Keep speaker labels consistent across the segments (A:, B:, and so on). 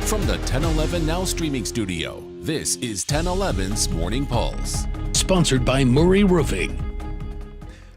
A: From the 1011 Now streaming studio, this is 1011's Morning Pulse.
B: Sponsored by Murray Roofing.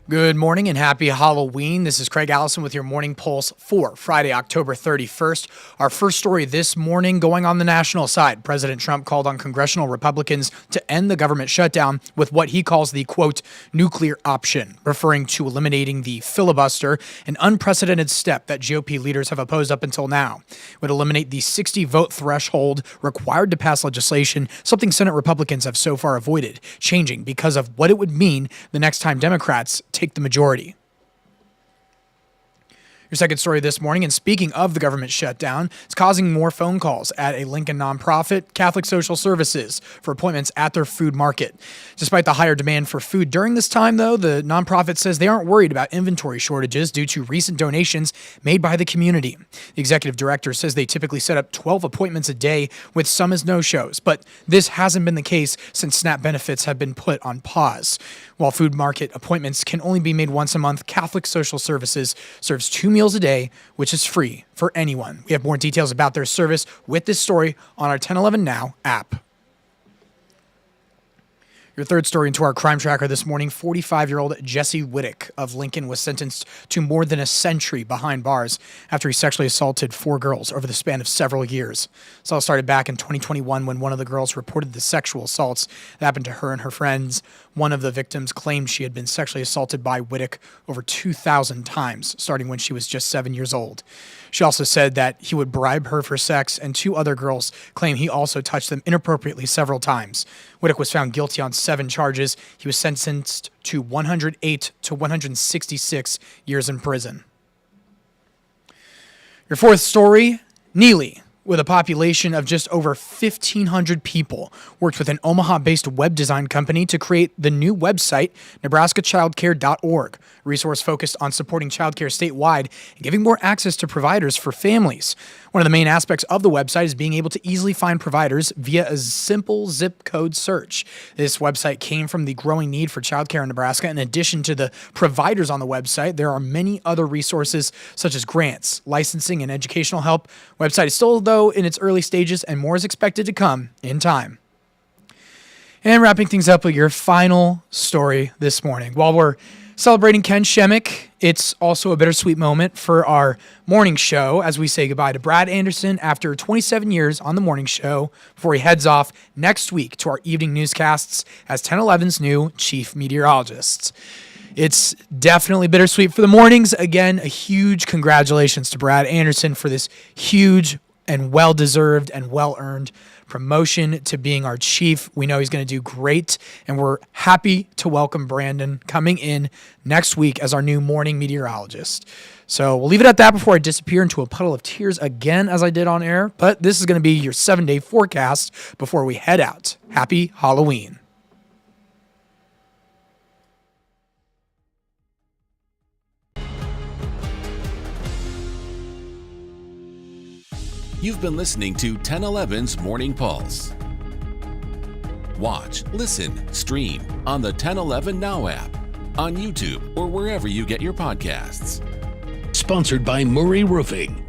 C: Good morning and happy Halloween. This is Craig Allison with your Morning Pulse for Friday, October 31st. Our first story this morning going on the national side. President Trump called on congressional Republicans to end the government shutdown with what he calls the, quote, nuclear option, referring to eliminating the filibuster, an unprecedented step that GOP leaders have opposed up until now. It would eliminate the 60-vote threshold required to pass legislation, something Senate Republicans have so far avoided changing because of what it would mean the next time Democrats take the majority. Your second story this morning, and speaking of the government shutdown, it's causing more phone calls at a Lincoln nonprofit, Catholic Social Services, for appointments at their food market. Despite the higher demand for food during this time, though, the nonprofit says they aren't worried about inventory shortages due to recent donations made by the community. The executive director says they typically set up 12 appointments a day, with some as no-shows, but this hasn't been the case since SNAP benefits have been put on pause. While food market appointments can only be made once a month, Catholic Social Services serves 2 meals a day, which is free for anyone. We have more details about their service with this story on our 1011 Now app. Your third story into our crime tracker this morning, 45-year-old Jesse Whittick of Lincoln was sentenced to more than a century behind bars after he sexually assaulted 4 girls over the span of several years. This all started back in 2021 when one of the girls reported the sexual assaults that happened to her and her friends. One of the victims claimed she had been sexually assaulted by Whittick over 2,000 times, starting when she was just 7 years old. She also said that he would bribe her for sex, and 2 other girls claim he also touched them inappropriately several times. Whittick was found guilty on 7 charges. He was sentenced to 108 to 166 years in prison. Your fourth story, Neely, with a population of just over 1,500 people, worked with an Omaha-based web design company to create the new website, nebraskachildcare.org, a resource focused on supporting childcare statewide and giving more access to providers for families. One of the main aspects of the website is being able to easily find providers via a simple zip code search. This website came from the growing need for childcare in Nebraska. In addition to the providers on the website, there are many other resources such as grants, licensing, and educational help. The website is still, though, in its early stages, and more is expected to come in time. And wrapping things up with your final story this morning. While we're celebrating Ken Shemmick, it's also a bittersweet moment for our morning show as we say goodbye to Brad Anderson after 27 years on the morning show before he heads off next week to our evening newscasts as 1011's new chief meteorologist. It's definitely bittersweet for the mornings. Again, a huge congratulations to Brad Anderson for this huge and well-deserved and well-earned promotion to being our chief. We know he's going to do great, and we're happy to welcome Brandon coming in next week as our new morning meteorologist. So we'll leave it at that before I disappear into a puddle of tears again as I did on air, but this is going to be your 7-day forecast before we head out. Happy Halloween.
A: You've been listening to 1011's Morning Pulse. Watch, listen, stream on the 1011 Now app, on YouTube, or wherever you get your podcasts.
B: Sponsored by Murray Roofing.